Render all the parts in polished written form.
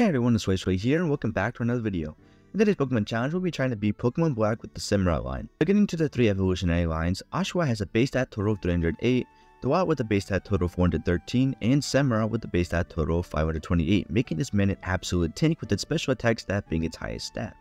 Hey everyone, it's Sway here and welcome back to another video. In today's Pokemon challenge, we'll be trying to beat Pokemon Black with the Samurott line. Beginning to the 3 evolutionary lines, Oshawott has a base stat total of 308, Dewott with a base stat total of 413, and Samurott with a base stat total of 528, making this man an absolute tank with its special attack stat being its highest stat.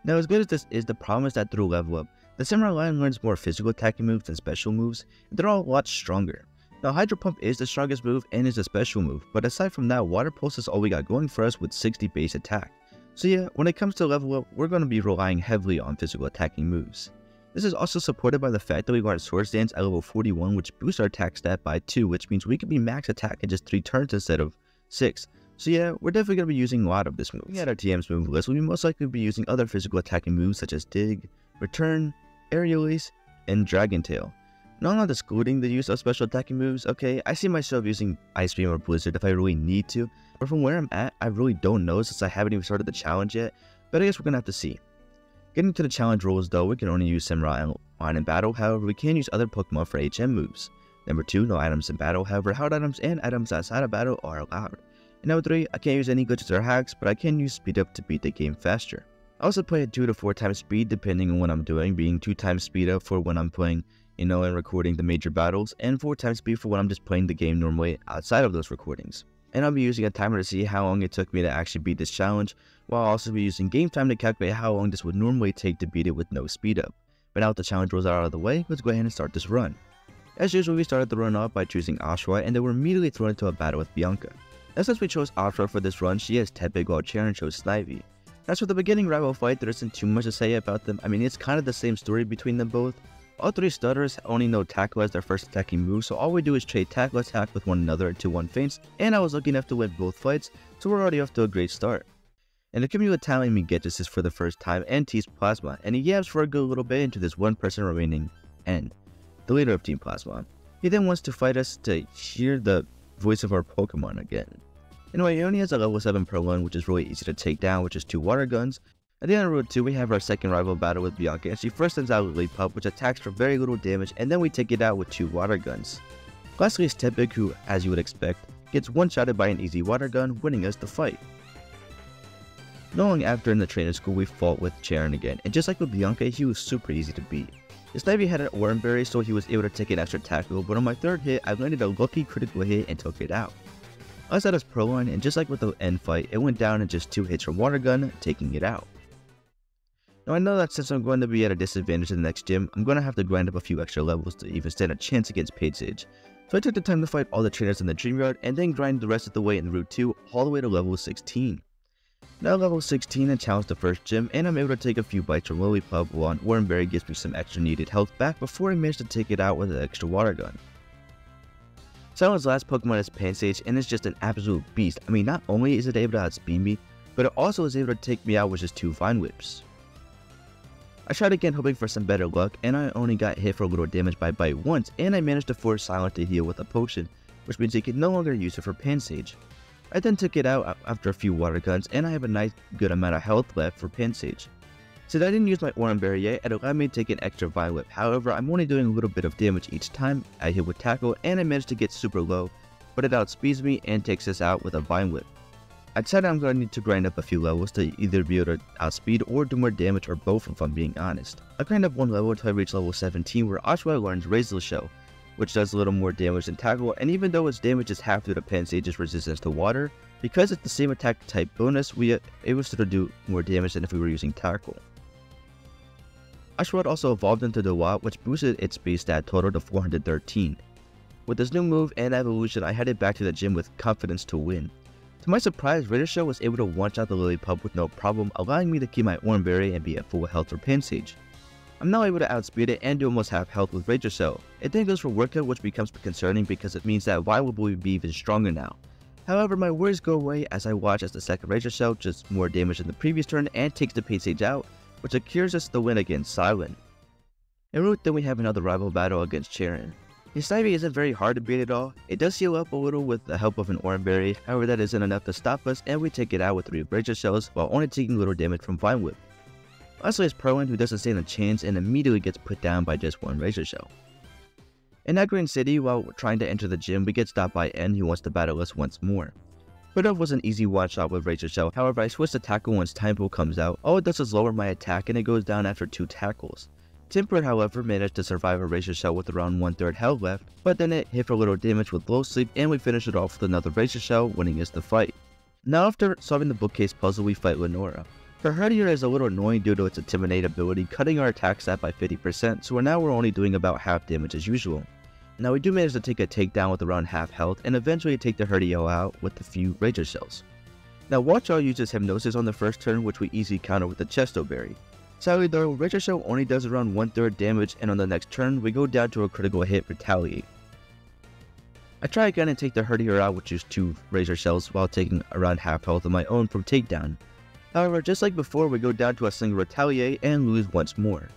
Now as good as this is, the problem is that through level up, the Samurott line learns more physical attacking moves than special moves, and they're all a lot stronger. Now Hydro Pump is the strongest move and is a special move, but aside from that, Water Pulse is all we got going for us with 60 base attack. So yeah, when it comes to level up, we're going to be relying heavily on physical attacking moves. This is also supported by the fact that we got Swords Dance at level 41, which boosts our attack stat by 2, which means we can be max attack in just 3 turns instead of 6. So yeah, we're definitely going to be using a lot of this move. Looking at our TM's move list, we'll most likely be using other physical attacking moves such as Dig, Return, Aerial Ace, and Dragon Tail. Now, I'm not excluding the use of special attacking moves, okay? I see myself using Ice Beam or Blizzard if I really need to, but from where I'm at, I really don't know since I haven't even started the challenge yet, but I guess we're gonna have to see. Getting to the challenge rules though, we can only use Samurott line in battle, however we can use other Pokemon for HM moves. Number 2, no items in battle, however held items and items outside of battle are allowed. And number 3, I can't use any glitches or hacks, but I can use speed up to beat the game faster. I also play at 2 to 4 times speed depending on what I'm doing, being 2 times speed up for when I'm playing and recording the major battles, and 4 times speed for when I'm just playing the game normally outside of those recordings. And I'll be using a timer to see how long it took me to actually beat this challenge, while I'll also be using game time to calculate how long this would normally take to beat it with no speed up. But now that the challenge rules are out of the way, let's go ahead and start this run. As usual, we started the run off by choosing Oshawott, and then we're immediately thrown into a battle with Bianca. Now since we chose Oshawott for this run, she has Tepig while Charen chose Snivy. As for the beginning rival fight, there isn't too much to say about them. I mean, it's kind of the same story between them both. All 3 stutterers only know Tackle as their first attacking move, so all we do is trade Tackle attack with one another until one faints, and I was lucky enough to win both fights, so we're already off to a great start. And the cumulative talent me gets this for the first time, and T's Plasma, and he yabs for a good little bit into this one person remaining, N, the leader of Team Plasma. He then wants to fight us to hear the voice of our Pokemon again. Anyway, he only has a level 7 Purloin, which is really easy to take down, which is 2 Water Guns. At the end of Route 2, we have our second rival battle with Bianca, and she first sends out Lillipup, which attacks for very little damage, and then we take it out with 2 Water Guns. Lastly is Tepig, who, as you would expect, gets one-shotted by an easy Water Gun, winning us the fight. Not long after in the trainer school, we fought with Charen again, and just like with Bianca, he was super easy to beat. His Snivy had an Oran Berry, so he was able to take an extra tackle, but on my 3rd hit, I landed a lucky critical hit and took it out. I set his Purloin, and just like with the end fight, it went down in just 2 hits from Water Gun, taking it out. Now I know that since I'm going to be at a disadvantage in the next gym, I'm going to have to grind up a few extra levels to even stand a chance against Paid Sage. So I took the time to fight all the trainers in the Dream Yard and then grind the rest of the way in Route 2 all the way to level 16. Now level 16 and challenge the first gym, and I'm able to take a few bites from Lillipup while an Oran Berry gives me some extra needed health back before I manage to take it out with an extra Water Gun. Silent's last Pokemon is Pansage, and it's just an absolute beast. I mean, not only is it able to outspeed me, but it also is able to take me out with just 2 Vine Whips. I tried again hoping for some better luck, and I only got hit for a little damage by Bite once, and I managed to force Silent to heal with a potion, which means he can no longer use it for Pansage. I then took it out after a few Water Guns, and I have a nice good amount of health left for Pansage. Since I didn't use my Oran Berry yet, it allowed me to take an extra Vine Whip. However, I'm only doing a little bit of damage each time I hit with Tackle, and I managed to get super low, but it outspeeds me and takes us out with a Vine Whip. I decided I'm going to need to grind up a few levels to either be able to outspeed or do more damage, or both if I'm being honest. I grind up 1 level until I reach level 17 where Oshawott learns Razor Shell, which does a little more damage than Tackle, and even though its damage is half due to Pansage's resistance to water, because it's the same attack type bonus, we are able to do more damage than if we were using Tackle. Oshawott also evolved into Dewott, which boosted its base stat total to 413. With this new move and evolution, I headed back to the gym with confidence to win. To my surprise, Razor Shell was able to one-shot the Lillipup with no problem, allowing me to keep my Oran Berry and be at full health for Pansage. I'm now able to outspeed it and do almost half health with Razor Shell. It then goes for Workout, which becomes concerning because it means that Vine will be even stronger now. However, my worries go away as I watch as the second Razor Shell does more damage than the previous turn and takes the Pansage out, which secures us the win against Silent. En route, then we have another rival battle against Charen. His Snivy isn't very hard to beat at all. It does heal up a little with the help of an Oran Berry, however that isn't enough to stop us, and we take it out with 3 Razor Shells while only taking little damage from Vine Whip. Lastly is Purloin, who doesn't stand a chance and immediately gets put down by just 1 Razor Shell. In Green City, while trying to enter the gym, we get stopped by N, who wants to battle us once more. Put was an easy one-shot with Razor Shell, however I switched to tackle once Time Pool comes out. All it does is lower my attack and it goes down after 2 tackles. Temperate, however, managed to survive a Razor Shell with around 1/3 health left, but then it hit for little damage with low sleep and we finish it off with another Razor Shell, winning us the fight. Now after solving the bookcase puzzle, we fight Lenora. Her Herdier is a little annoying due to its Intimidate ability, cutting our attack stat by 50%, so now we're only doing about half damage as usual. Now we do manage to take a takedown with around half health, and eventually take the Herdier out with a few Razor Shells. Now Watchdog uses Hypnosis on the first turn, which we easily counter with the Chesto Berry. Sadly though, Razor Shell only does around 1/3 damage, and on the next turn, we go down to a critical hit Retaliate. I try again and take the Herdier out, which is 2 Razor Shells, while taking around half health of my own from takedown. However, just like before, we go down to a single Retaliate and lose once more.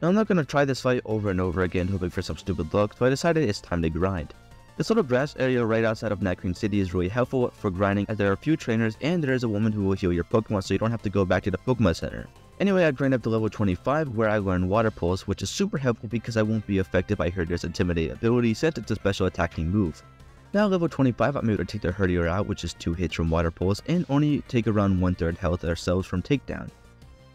Now I'm not going to try this fight over and over again hoping for some stupid luck, so I decided it's time to grind. This little grass area right outside of Night Queen City is really helpful for grinding, as there are a few trainers and there is a woman who will heal your Pokemon so you don't have to go back to the Pokemon Center. Anyway, I grind up to level 25 where I learn Water Pulse, which is super helpful because I won't be affected by Herdier's Intimidate ability since it's a special attacking move. Now level 25, I'm able to take the Herdier out, which is 2 hits from Water Pulse, and only take around 1/3 health ourselves from takedown.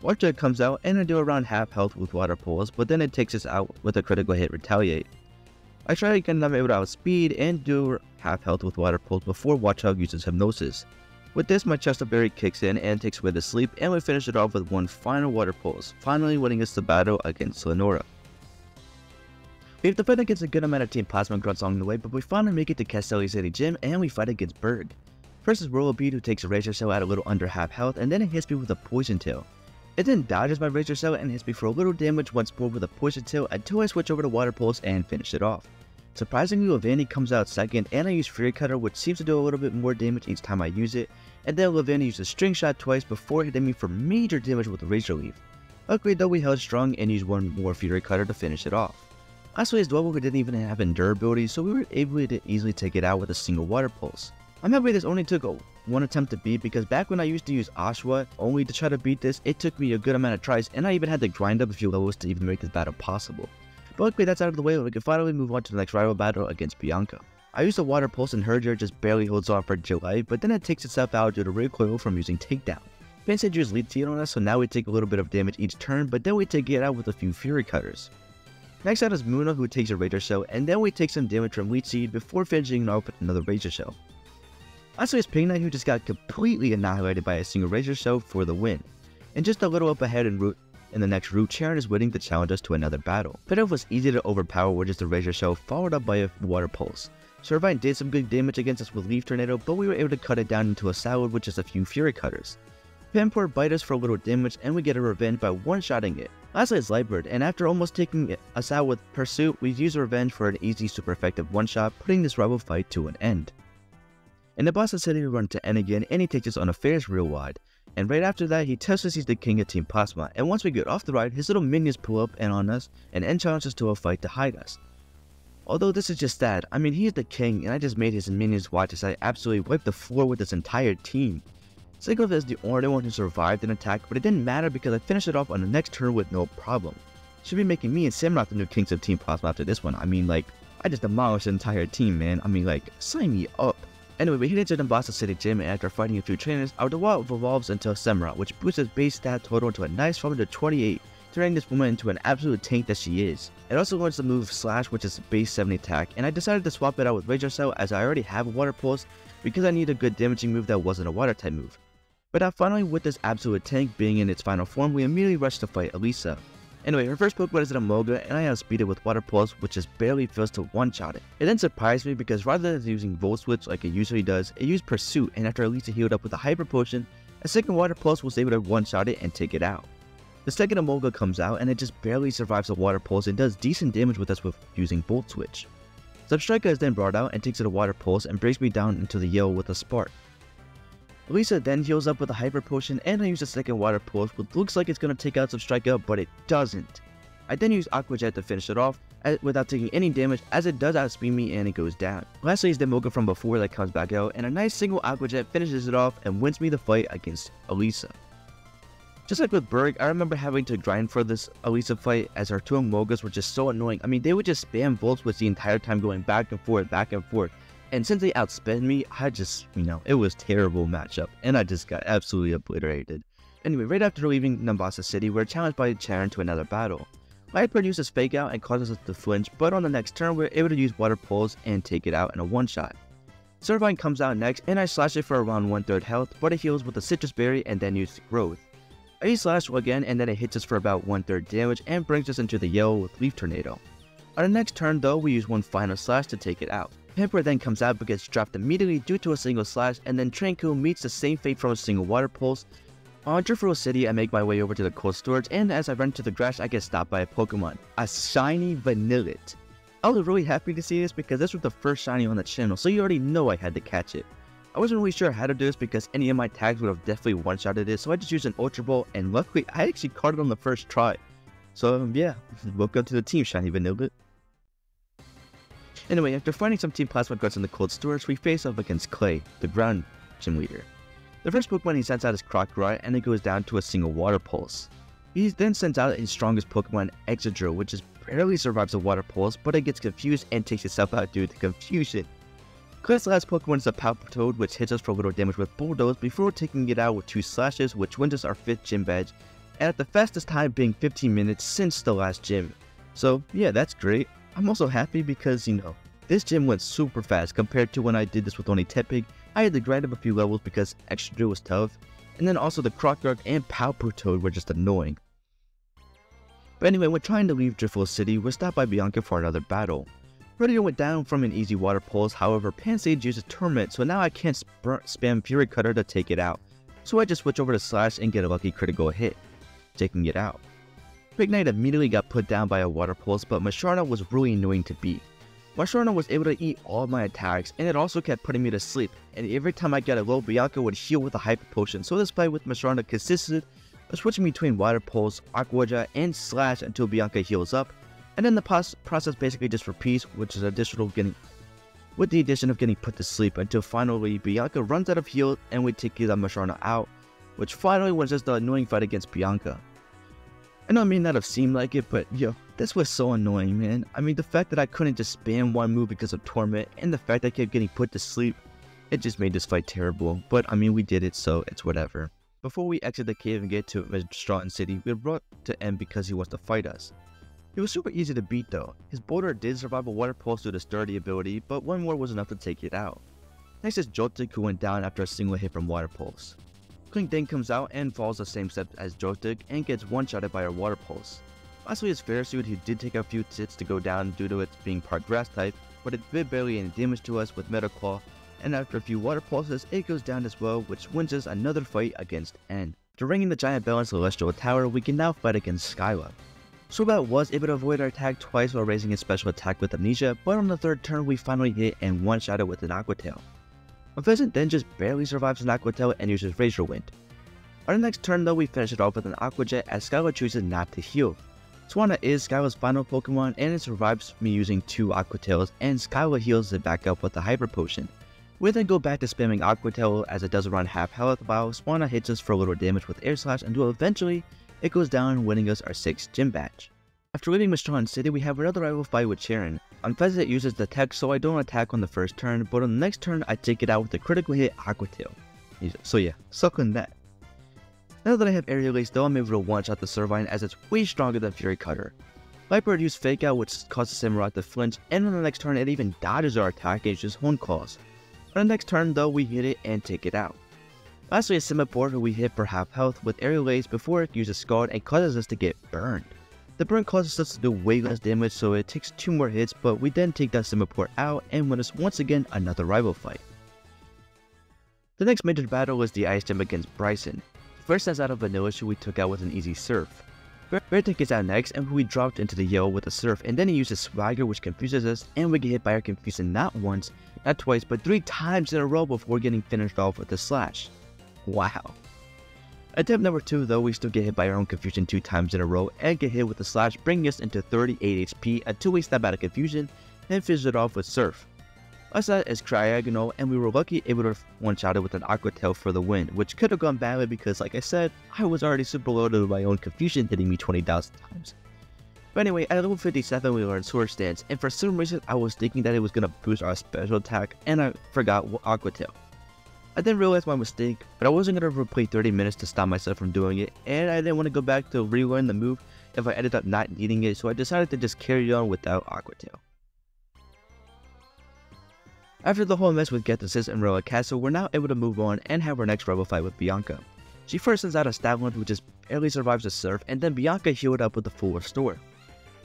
Watchdog comes out and I do around half health with Water Pulse, but then it takes us out with a critical hit Retaliate. I try again and I'm able to outspeed and do half health with Water Pulse before Watchdog uses Hypnosis. With this, my Chesto Berry kicks in and takes away the sleep, and we finish it off with one final Water Pulse, finally winning us the battle against Lenora. We have to fight against a good amount of Team Plasma grunts along the way, but we finally make it to Castelli City Gym and we fight against Berg. First is Whirlbeat, who takes a Razor Shell at a little under half health, and then it hits me with a Poison Tail. It then dodges my Razor Shell and hits me for a little damage once more with a Poison Tail until I switch over to Water Pulse and finish it off. Surprisingly, Lavanny comes out second, and I use Fury Cutter, which seems to do a little bit more damage each time I use it, and then Lavanny uses String Shot twice before hitting me for major damage with a Razor Leaf. Luckily though, we held strong and used one more Fury Cutter to finish it off. Lastly is Dwebble, who didn't even have endurability, so we were able to easily take it out with a single Water Pulse. I'm happy this only took one attempt to beat, because back when I used to use Ashwa only to try to beat this, it took me a good amount of tries, and I even had to grind up a few levels to even make this battle possible. But luckily that's out of the way, and we can finally move on to the next rival battle against Bianca. I used a Water Pulse and Herdier just barely holds on for July, but then it takes itself out due to recoil from using Takedown. Pansage used Lead Seed on us, so now we take a little bit of damage each turn, but then we take it out with a few Fury Cutters. Next out is Muna, who takes a Razor Shell, and then we take some damage from Lead Seed before finishing off with another Razor Shell. Lastly is Pignite, who just got completely annihilated by a single Razor Shell for the win. And just a little up ahead in the next route, Charon is waiting to challenge us to another battle. Pidove was easy to overpower with just a Razor Shell followed up by a Water Pulse. Servine did some good damage against us with Leaf Tornado, but we were able to cut it down into a salad with just a few Fury Cutters. Pamport bite us for a little damage, and we get a revenge by one-shotting it. Lastly is Lightbird, and after almost taking us out with Pursuit, we use revenge for an easy super effective one-shot, putting this rival fight to an end. In the boss of City, we run to N again, and he takes us on a Ferris real wide. And right after that, he tells us he's the king of Team Plasma, and once we get off the ride, his little minions pull up and on us, and N challenges to a fight to hide us. Although this is just sad, I mean he is the king, and I just made his minions watch as I absolutely wiped the floor with this entire team. Sigurd is the only one who survived an attack, but it didn't matter because I finished it off on the next turn with no problem. Should be making me and Samurott the new kings of Team Plasma after this one. I mean, like, I just demolished the entire team, man. I mean, like, sign me up. Anyway, we hit into the Bossa City Gym, and after fighting a few trainers, our Dewalt evolves into a Samurott, which boosts his base stat total to a nice 428, turning this woman into an absolute tank that she is. It also learns the move Slash, which is base 70 attack, and I decided to swap it out with Razor Cell as I already have a Water Pulse because I need a good damaging move that wasn't a Water type move. But finally, with this absolute tank being in its final form, we immediately rush to fight Elisa. Anyway, her first Pokemon is an Amoga, and I outspeed it with Water Pulse, which just barely fails to one-shot it. It then surprised me because rather than using Volt Switch like it usually does, it used Pursuit, and after Elisa healed up with a Hyper Potion, a second Water Pulse was able to one-shot it and take it out. The second Amoga comes out, and it just barely survives a Water Pulse and does decent damage with us with using Volt Switch. Substrika is then brought out and takes it a Water Pulse and breaks me down into the yellow with a Spark. Elisa then heals up with a Hyper Potion, and I use a second Water Pulse, which looks like it's going to take out Substrika, but it doesn't. I then use Aqua Jet to finish it off without taking any damage, as it does outspeed me and it goes down. Lastly is the Mocha from before that comes back out, and a nice single Aqua Jet finishes it off and wins me the fight against Elisa. Just like with Berg, I remember having to grind for this Elisa fight as our two Amogas were just so annoying. I mean, they would just spam Volt Switch the entire time, going back and forth, And since they outsped me, I just, it was terrible matchup, and I just got absolutely obliterated. Anyway, right after leaving Nambasa City, we're challenged by Charon to another battle. Viper uses Fake Out and causes us to flinch, but on the next turn, we're able to use Water Pulse and take it out in a one-shot. Servine comes out next, and I slash it for around 1/3 health, but it heals with a Citrus Berry and then use Growth. I use Slash again, and then it hits us for about 1/3 damage and brings us into the yellow with Leaf Tornado. On the next turn though, we use one final slash to take it out. Pamper then comes out but gets dropped immediately due to a single slash, and then Tranquil meets the same fate from a single Water Pulse. On Driftwood City, I make my way over to the cold storage, and as I run to the grass, I get stopped by a Pokemon, a shiny Vanillit. I was really happy to see this because this was the first shiny on the channel, so you already know I had to catch it. I wasn't really sure how to do this because any of my tags would have definitely one-shotted it, so I just used an Ultra Ball, and luckily I actually caught it on the first try. So yeah, welcome to the team, shiny Vanillit. Anyway, after finding some Team Plasma Guards in the cold storage, we face off against Clay, the ground gym leader. The first Pokemon he sends out is Crocodile, and it goes down to a single Water Pulse. He then sends out his strongest Pokemon, Exeggutor, which barely survives a Water Pulse, but it gets confused and takes itself out due to confusion. Clay's last Pokemon is a Palpitoad, which hits us for a little damage with Bulldoze before taking it out with 2 slashes, which wins us our 5th gym badge, and at the fastest time being 15 minutes since the last gym. So yeah, that's great. I'm also happy because, this gym went super fast compared to when I did this with only Tepig. I had to grind up a few levels because Exeggutor was tough, and then also the Crocodile and Palpitoad were just annoying. But anyway, when trying to leave Driftwood City, we're stopped by Bianca for another battle. Earlier went down from an easy Water Pulse, however Pansage uses Torment, so now I can't spam Fury Cutter to take it out. So I just switch over to Slash and get a lucky critical hit, taking it out. Big Knight immediately got put down by a Water Pulse, but Masharna was really annoying to beat. Masharna was able to eat all my attacks, and it also kept putting me to sleep, and every time I got a low, Bianca would heal with a Hyper Potion, so this fight with Masharna consisted of switching between Water Pulse, Aqua Jet, and Slash until Bianca heals up, and then the process basically just repeats, with the addition of getting put to sleep until finally Bianca runs out of heal and we take the Masharna out, which finally was just the annoying fight against Bianca. I know it may not have seemed like it, but this was so annoying, man. I mean, the fact that I couldn't just spam one move because of Torment, and the fact that I kept getting put to sleep, it just made this fight terrible. But I mean, we did it, so it's whatever. Before we exit the cave and get to Stratton City, we were brought to M because he wants to fight us. He was super easy to beat though. His Boulder did survive a Water Pulse due to Sturdy ability, but one more was enough to take it out. Next is Joltik, who went down after a single hit from Water Pulse. Clink then comes out and falls the same step as Joltik and gets one-shotted by a Water Pulse. Lastly is Ferrosuit, who did take a few hits to go down due to it being part Grass type, but it did barely any damage to us with Meta Claw, and after a few Water Pulses, it goes down as well, which wins us another fight against N. After ringing the Giant Bell in Celestial Tower, we can now fight against Skyla. Swoobat was able to avoid our attack twice while raising his special attack with Amnesia, but on the 3rd turn we finally hit and one-shot it with an Aqua Tail. Pheasant then just barely survives an Aqua Tail and uses Razor Wind. On the next turn though, we finish it off with an Aqua Jet as Skyla chooses not to heal. Swanna is Skyla's final Pokemon and it survives me using 2 Aqua Tails, and Skyla heals it back up with a Hyper Potion. We then go back to spamming Aqua Tail as it does around half health, while Swanna hits us for a little damage with Air Slash until eventually it goes down, winning us our 6th gym badge. After leaving Mistron City, we have another rival fight with Sharon. On Pheasant it uses the tech, so I don't attack on the first turn, but on the next turn I take it out with a critical hit Aqua Tail. So yeah, suck on that. Now that I have Aerial Ace though, I'm able to one-shot the Servine as it's way stronger than Fury Cutter. Viper used Fake Out, which causes Samurott to flinch, and on the next turn it even dodges our attack and uses Horn Claws. On the next turn though, we hit it and take it out. Lastly is Simipour, who we hit for half health with Aerial Ace before it uses Scald and causes us to get burned. The burn causes us to do way less damage, so it takes 2 more hits, but we then take that Simipour out and win us once again another rival fight. The next major battle is the Ice Gym against Bryson. First as out of Vanilla, who we took out with an easy Surf. Beartic is out next, and we dropped into the yellow with a Surf, and then he uses Swagger, which confuses us, and we get hit by our Confusion not once, not twice, but 3 times in a row before getting finished off with a Slash. Wow. Attempt number 2 though, we still get hit by our own Confusion 2 times in a row, and get hit with a Slash, bringing us into 38 HP until we snap out of Confusion, and finish it off with Surf. Last that is Cryogonal, and we were lucky able to one-shot it with an Aqua Tail for the win, which could have gone badly because, like I said, I was already super loaded with my own Confusion hitting me 20,000 times. But anyway, at level 57 we learned Sword Stance, and for some reason I was thinking that it was gonna boost our special attack, and I forgot Aqua Tail. I didn't realize my mistake, but I wasn't gonna replay 30 minutes to stop myself from doing it, and I didn't want to go back to relearn the move if I ended up not needing it, so I decided to just carry on without Aqua Tail. After the whole mess with Gethys and Rilla Castle, we're now able to move on and have our next rival fight with Bianca. She first sends out a stab lunge which just barely survives the surf, and then Bianca healed up with a full restore.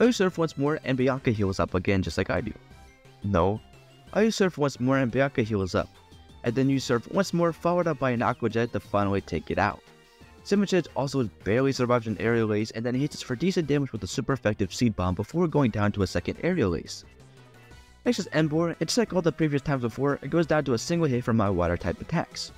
I use surf once more and Bianca heals up again just like I do. No, I use surf once more and Bianca heals up. And then use surf once more, followed up by an Aqua Jet to finally take it out. Samurott also barely survives an aerial ace and then hits us for decent damage with a super effective seed bomb before going down to a second aerial ace. Next is Emboar, and just like all the previous times before, it goes down to a single hit from my water type attacks.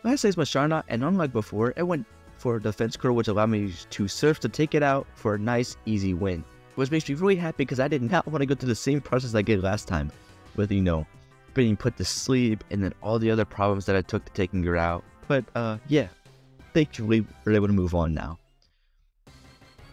Lastly is Masharna, and unlike before, it went for defense curl which allowed me to surf to take it out for a nice easy win. Which makes me really happy because I did not want to go through the same process I did last time with, being put to sleep and then all the other problems that I took to taking her out. But yeah, thankfully we're able to move on now.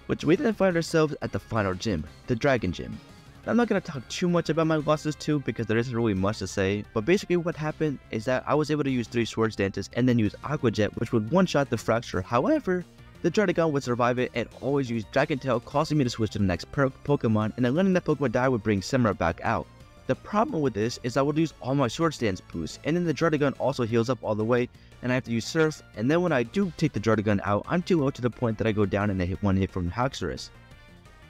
Which we then find ourselves at the final gym, the Dragon Gym. I'm not going to talk too much about my losses too because there isn't really much to say, but basically what happened is that I was able to use 3 Sword Stances and then use Aqua Jet which would one-shot the Fracture. However, the Dragon would survive it and always use Dragon Tail, causing me to switch to the next Pokemon, and then letting that Pokemon die would bring Samurott back out. The problem with this is I would lose all my Sword Stance boosts, and then the Dragon also heals up all the way, and I have to use Surf, and then when I do take the Dragon out, I'm too low to the point that I go down and I hit one hit from Haxorus.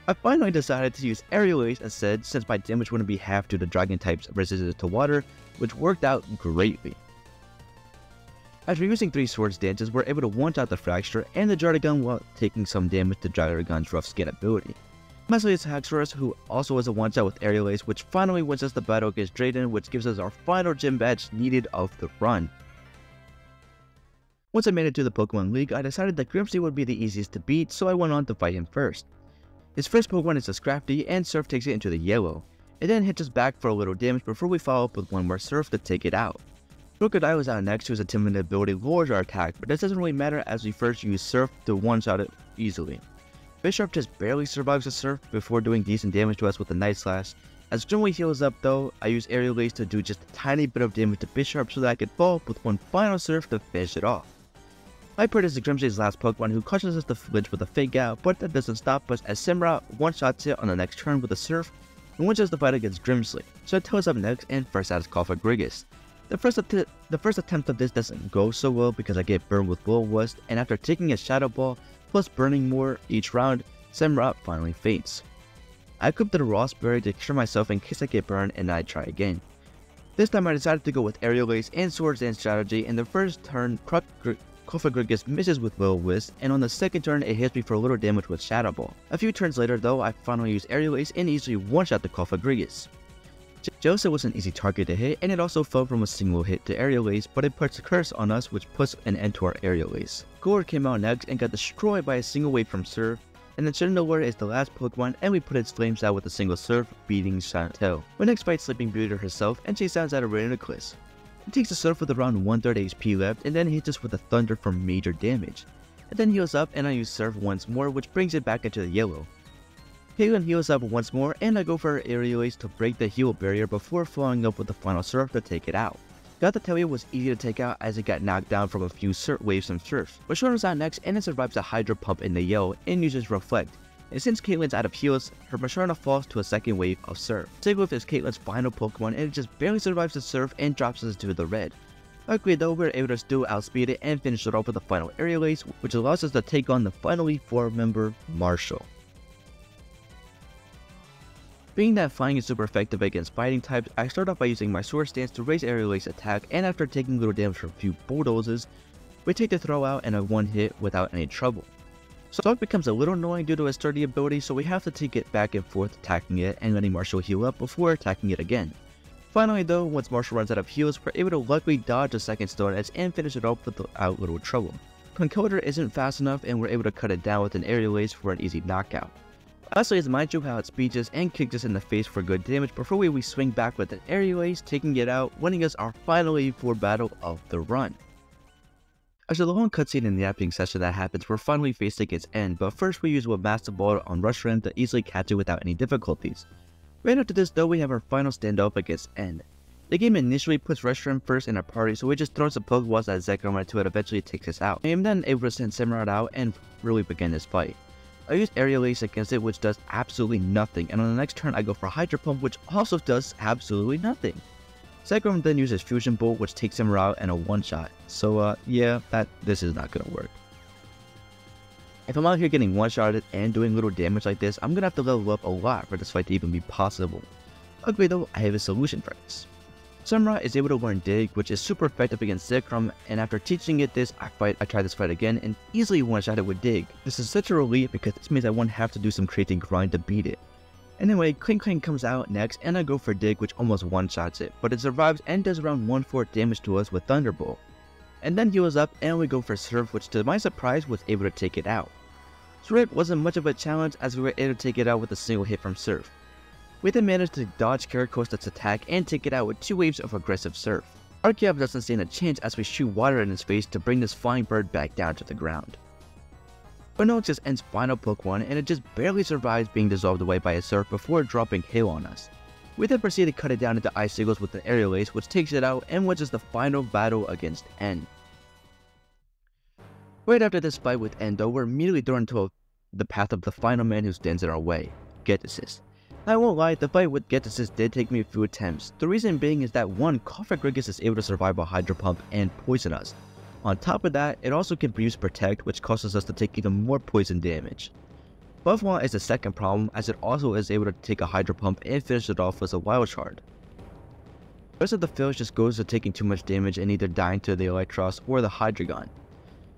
I finally decided to use Aerial Ace instead, since my damage wouldn't be half due to Dragon types resistant to water, which worked out greatly. After using 3 Sword Stances, we're able to one-shot the Fracture and the Dragon while taking some damage to Dragon's rough skin ability. Lastly is Haxorus, who also is a one-shot with Aerial Ace, which finally wins us the battle against Drayden, which gives us our final gym badge needed of the run. Once I made it to the Pokemon League, I decided that Grimsby would be the easiest to beat, so I went on to fight him first. His first Pokemon is a Scrafty, and Surf takes it into the yellow. It then hits us back for a little damage before we follow up with one more Surf to take it out. Crocodile is out next, whose Intimidating ability lowers our attack, but this doesn't really matter as we first use Surf to one-shot it easily. Bisharp just barely survives the Surf before doing decent damage to us with a Night Slash. As Grimly heals up though, I use Aerial Ace to do just a tiny bit of damage to Bisharp so that I could follow up with one final Surf to finish it off. Liepard is Grimsby's last Pokemon who causes us to flinch with a Fake Out, but that doesn't stop us as Samurott one-shots it on the next turn with a Surf and wins us the fight against Grimsley. So it tells up next, and first out is Cofagrigus. The first attempt of this doesn't go so well because I get burned with Will-O-Wisp, and after taking a Shadow Ball plus burning more each round, Samurott finally faints. I equip the Ross Berry to cure myself in case I get burned, and I try again. This time I decided to go with Aerial Ace and Swords Dance strategy. In the first turn, Cofagrigus misses with Will-O-Wisp, and on the second turn it hits me for a little damage with Shadow Ball. A few turns later though, I finally use Aerial Ace and easily one-shot the Cofagrigus. Jellicent was an easy target to hit, and it also fell from a single hit to Aerial Ace, but it puts a curse on us which puts an end to our Aerial Ace. Gore came out next and got destroyed by a single wave from Surf, and then Chandelure is the last Pokemon, and we put its flames out with a single Surf, beating Chantel. We next fight Sleeping Beauty herself, and she sounds out a Rainiclus. It takes a Surf with around 1/3 HP left, and then hits us with a Thunder for major damage. It then heals up, and I use Surf once more, which brings it back into the yellow. Caitlyn heals up once more, and I go for her Aerial Ace to break the heal barrier before following up with the final Surf to take it out. Gothitelle was easy to take out as it got knocked down from a few waves from Surf. But Shorter's out next, and it survives a Hydro Pump in the yellow and uses Reflect. And since Caitlyn's out of heals, her Masharna falls to a second wave of Surf. Sigwolf is Caitlyn's final Pokemon, and it just barely survives the Surf and drops us to the red. Luckily though, we're able to still outspeed it and finish it off with a final Aerial Ace, which allows us to take on the final Elite Four member, Marshall. Being that Flying is super effective against fighting types, I start off by using my Sword Stance to raise Aerial Ace attack, and after taking little damage from a few bulldozers, we take the throw out and a one hit without any trouble. Stalk becomes a little annoying due to its sturdy ability, so we have to take it back and forth attacking it and letting Marshall heal up before attacking it again. Finally though, once Marshall runs out of heals, we're able to luckily dodge a second Stone Edge and finish it off without little trouble. Conkeldurr isn't fast enough, and we're able to cut it down with an Aerial Ace for an easy knockout. Lastly is Manchu, how it speeds us and kicks us in the face for good damage before we swing back with an Aerial Ace, taking it out, winning us our final Elite Four battle of the run. After the long cutscene and yapping session that happens, we're finally facing its end, but first we use a Master Ball on Rushram to easily catch it without any difficulties. Right after this though, we have our final standoff against End. The game initially puts Rushram first in our party, so we just throw some Pokeballs at Zekrom until it eventually takes us out. I am then able to send Samurott out and really begin this fight. I use Aerial Ace against it, which does absolutely nothing, and on the next turn I go for Hydro Pump, which also does absolutely nothing. Zekrom then uses Fusion Bolt, which takes him out in a one-shot, so yeah, this is not gonna work. If I'm out here getting one-shotted and doing little damage like this, I'm gonna have to level up a lot for this fight to even be possible. Luckily though, I have a solution for this. Samurott is able to learn Dig, which is super effective against Zekrom, and after teaching it this, I try this fight again and easily one-shot it with Dig. This is such a relief because this means I won't have to do some crazy grind to beat it. Anyway, Kling comes out next and I go for Dig, which almost one-shots it, but it survives and does around 1/4 damage to us with Thunderbolt. And then heals up and we go for Surf, which to my surprise was able to take it out. Surf wasn't much of a challenge as we were able to take it out with a single hit from Surf. We then managed to dodge Caracosta's attack and take it out with 2 waves of aggressive Surf. Archeop doesn't stand a chance as we shoot water in his face to bring this flying bird back down to the ground. But no, it just ends final Pokemon and it just barely survives being dissolved away by a Surf before dropping Hail on us. We then proceed to cut it down into Icicles with an Aerial Ace, which takes it out and which is the final battle against N. Right after this fight with N though, we're immediately thrown into the path of the final man who stands in our way, Getasis. I won't lie, the fight with Getasis did take me a few attempts. The reason being is that 1, Cofagrigus is able to survive a Hydro Pump and poison us. On top of that, it also can use Protect, which causes us to take even more poison damage. Buffalo is the second problem, as it also is able to take a Hydro Pump and finish it off with a Wild Shard. The rest of the field just goes to taking too much damage and either dying to the Electros or the Hydreigon.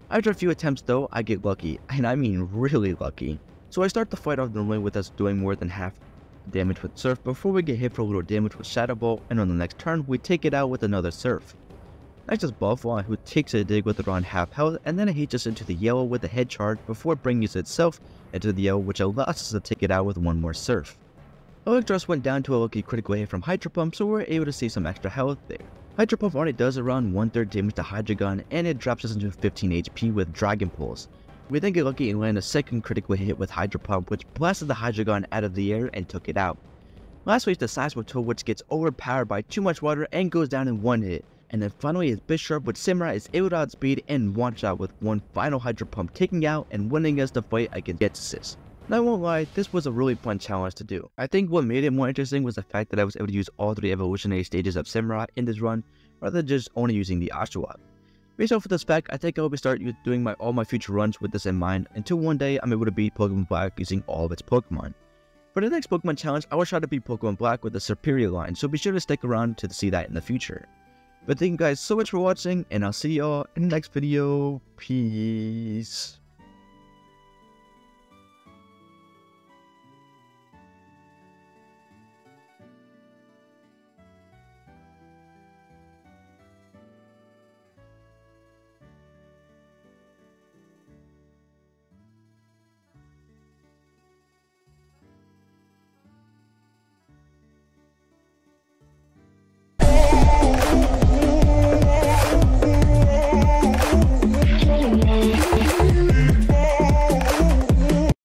After a few attempts though, I get lucky, and I mean really lucky. So I start the fight off normally with us doing more than half damage with Surf before we get hit for a little damage with Shadow Ball, and on the next turn we take it out with another Surf. Next is Buffalo, who takes a dig with around half health, and then it hits us into the yellow with a head charge before bringing itself into the yellow, which allows us to take it out with one more Surf. Electros went down to a lucky critical hit from Hydro Pump, so we were able to see some extra health there. Hydro Pump already does around 1/3 damage to Hydreigon, and it drops us into 15 HP with Dragon Pulse. We then get lucky and land a second critical hit with Hydro Pump, which blasted the Hydreigon out of the air and took it out. Lastly is the Seismitoad, which gets overpowered by too much water and goes down in one hit. And then finally is Bisharp, which Samurott is able to outspeed and one-shot with one final Hydro Pump, taking out and winning us the fight against Getasis. And I won't lie, this was a really fun challenge to do. I think what made it more interesting was the fact that I was able to use all 3 evolutionary stages of Samurott in this run, rather than just only using the Oshawott. Based off of this fact, I think I will start doing all my future runs with this in mind, until one day I'm able to beat Pokemon Black using all of its Pokemon. For the next Pokemon challenge, I will try to beat Pokemon Black with a superior line, so be sure to stick around to see that in the future. But thank you guys so much for watching, and I'll see y'all in the next video. Peace.